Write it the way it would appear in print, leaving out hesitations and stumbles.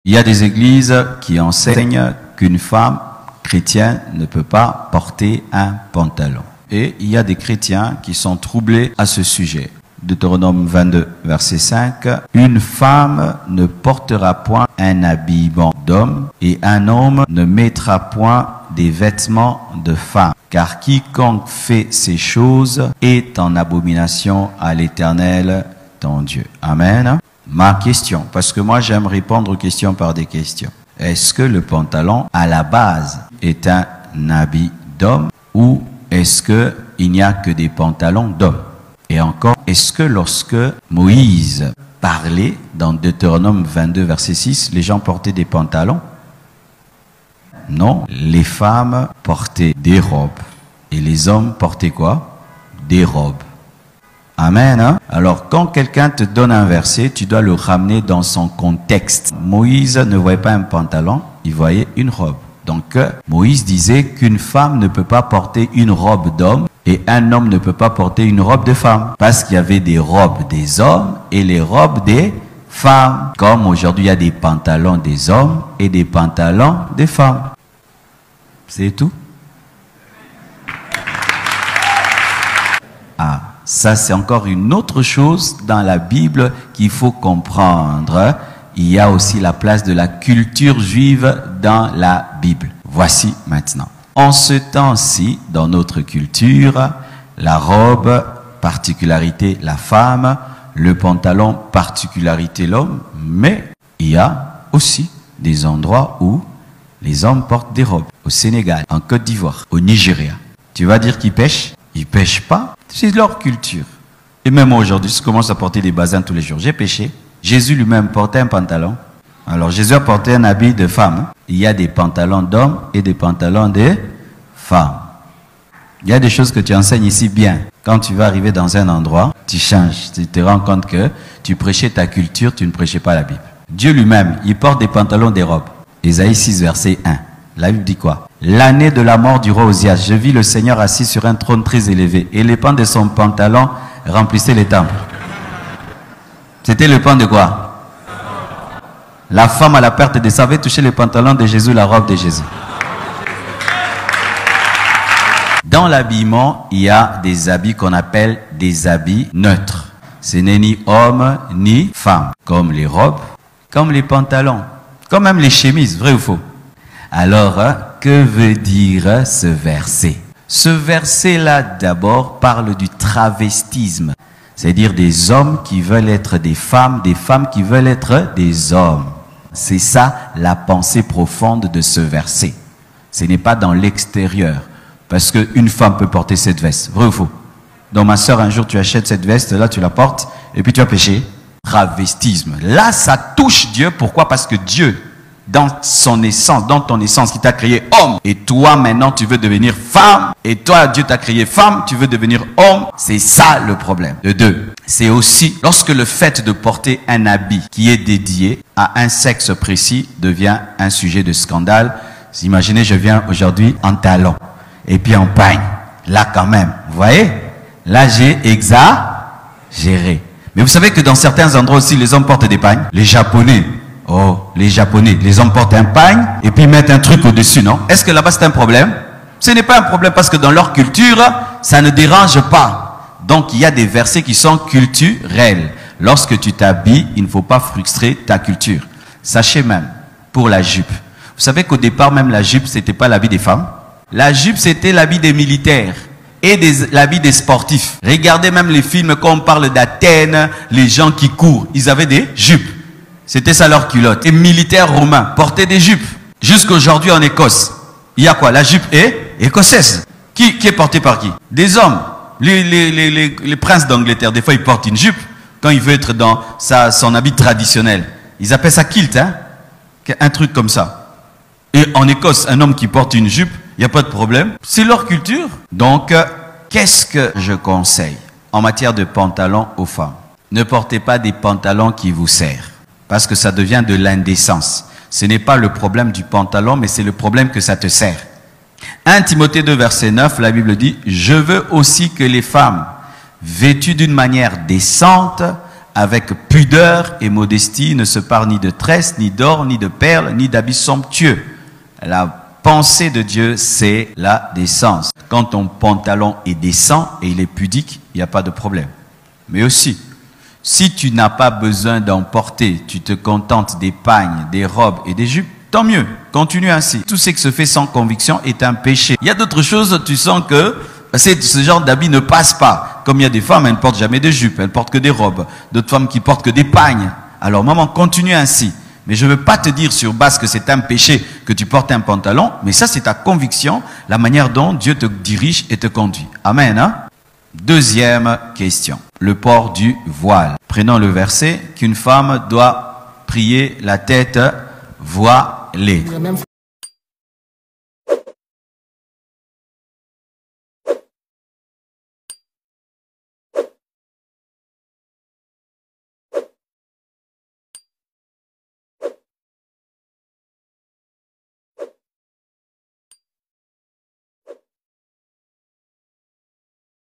Il y a des églises qui enseignent qu'une femme chrétienne ne peut pas porter un pantalon. Et il y a des chrétiens qui sont troublés à ce sujet. Deutéronome 22, verset 5. Une femme ne portera point un habillement d'homme et un homme ne mettra point des vêtements de femme. Car quiconque fait ces choses est en abomination à l'Éternel, ton Dieu. Amen. Ma question, parce que moi j'aime répondre aux questions par des questions. Est-ce que le pantalon, à la base, est un habit d'homme ou est-ce qu'il n'y a que des pantalons d'hommes? Et encore, est-ce que lorsque Moïse parlait dans Deutéronome 22, verset 6, les gens portaient des pantalons? Non, les femmes portaient des robes. Et les hommes portaient quoi? Des robes. Amen. Hein? Alors, quand quelqu'un te donne un verset, tu dois le ramener dans son contexte. Moïse ne voyait pas un pantalon, il voyait une robe. Donc, Moïse disait qu'une femme ne peut pas porter une robe d'homme et un homme ne peut pas porter une robe de femme. Parce qu'il y avait des robes des hommes et les robes des femmes. Comme aujourd'hui, il y a des pantalons des hommes et des pantalons des femmes. C'est tout. Ah, ça c'est encore une autre chose dans la Bible qu'il faut comprendre. Il y a aussi la place de la culture juive dans la Bible. Voici maintenant. En ce temps-ci, dans notre culture, la robe, particularité la femme, le pantalon, particularité l'homme, mais il y a aussi des endroits où les hommes portent des robes. Au Sénégal, en Côte d'Ivoire, au Nigeria. Tu vas dire qu'ils pêchent? Ils pêchent pas. C'est leur culture. Et même aujourd'hui, je commence à porter des bazins tous les jours. J'ai pêché. Jésus lui-même portait un pantalon. Alors Jésus a porté un habit de femme. Il y a des pantalons d'hommes et des pantalons de femmes. Il y a des choses que tu enseignes ici bien. Quand tu vas arriver dans un endroit, tu changes. Tu te rends compte que tu prêchais ta culture, tu ne prêchais pas la Bible. Dieu lui-même, il porte des pantalons, des robes. Ésaïe 6, verset 1. La Bible dit quoi? L'année de la mort du roi Osias, je vis le Seigneur assis sur un trône très élevé, et les pans de son pantalon remplissaient les temples. C'était le pan de quoi? La femme à la perte de sa avait touché le pantalon de Jésus, la robe de Jésus. Dans l'habillement, il y a des habits qu'on appelle des habits neutres. Ce n'est ni homme ni femme, comme les robes, comme les pantalons, comme même les chemises, vrai ou faux? Alors, que veut dire ce verset? Ce verset-là, d'abord, parle du travestisme. C'est-à-dire des hommes qui veulent être des femmes qui veulent être des hommes. C'est ça la pensée profonde de ce verset. Ce n'est pas dans l'extérieur. Parce qu'une femme peut porter cette veste. Vrai ou faux? Donc ma soeur, un jour, tu achètes cette veste, là, tu la portes, et puis tu as péché. Travestisme. Là, ça touche Dieu. Pourquoi? Parce que Dieu, dans son essence, dans ton essence, qui t'a créé homme, et toi maintenant tu veux devenir femme, et toi Dieu t'a créé femme, tu veux devenir homme, c'est ça le problème. De deux, c'est aussi lorsque le fait de porter un habit qui est dédié à un sexe précis devient un sujet de scandale. Imaginez, je viens aujourd'hui en talons, et puis en pagne, là quand même, vous voyez, là j'ai exagéré. Mais vous savez que dans certains endroits aussi les hommes portent des pagnes, les Japonais. Oh, les Japonais, les hommes portent un pagne et puis mettent un truc au-dessus, non? Est-ce que là-bas c'est un problème? Ce n'est pas un problème parce que dans leur culture, ça ne dérange pas. Donc il y a des versets qui sont culturels. Lorsque tu t'habilles, il ne faut pas frustrer ta culture. Sachez même, pour la jupe. Vous savez qu'au départ, même la jupe, c'était pas l'habit des femmes. La jupe, c'était l'habit des militaires et l'habit des sportifs. Regardez même les films quand on parle d'Athènes, les gens qui courent, ils avaient des jupes. C'était ça leur culotte. Les militaires romains portaient des jupes. Jusqu'aujourd'hui en Écosse, il y a quoi? La jupe est écossaise. Qui est portée par qui? Des hommes. Les princes d'Angleterre, des fois ils portent une jupe quand ils veulent être dans son habit traditionnel. Ils appellent ça kilt, hein? Un truc comme ça. Et en Écosse, un homme qui porte une jupe, il n'y a pas de problème. C'est leur culture. Donc, qu'est-ce que je conseille en matière de pantalons aux femmes? Ne portez pas des pantalons qui vous serrent. Parce que ça devient de l'indécence. Ce n'est pas le problème du pantalon, mais c'est le problème que ça te sert. 1 Timothée 2, verset 9, la Bible dit « Je veux aussi que les femmes, vêtues d'une manière décente, avec pudeur et modestie, ne se parle ni de tresses, ni d'or, ni de perles, ni d'habits somptueux. La pensée de Dieu, c'est la décence. Quand ton pantalon est décent et il est pudique, il n'y a pas de problème. Mais aussi, si tu n'as pas besoin d'en porter, tu te contentes des pagnes, des robes et des jupes, tant mieux, continue ainsi. Tout ce qui se fait sans conviction est un péché. Il y a d'autres choses, tu sens que ce genre d'habit ne passe pas. Comme il y a des femmes, elles ne portent jamais de jupes, elles portent que des robes. D'autres femmes qui portent que des pagnes. Alors maman, continue ainsi. Mais je ne veux pas te dire sur base que c'est un péché que tu portes un pantalon, mais ça c'est ta conviction, la manière dont Dieu te dirige et te conduit. Amen. Hein? Deuxième question, le port du voile. Prenons le verset qu'une femme doit prier la tête voilée.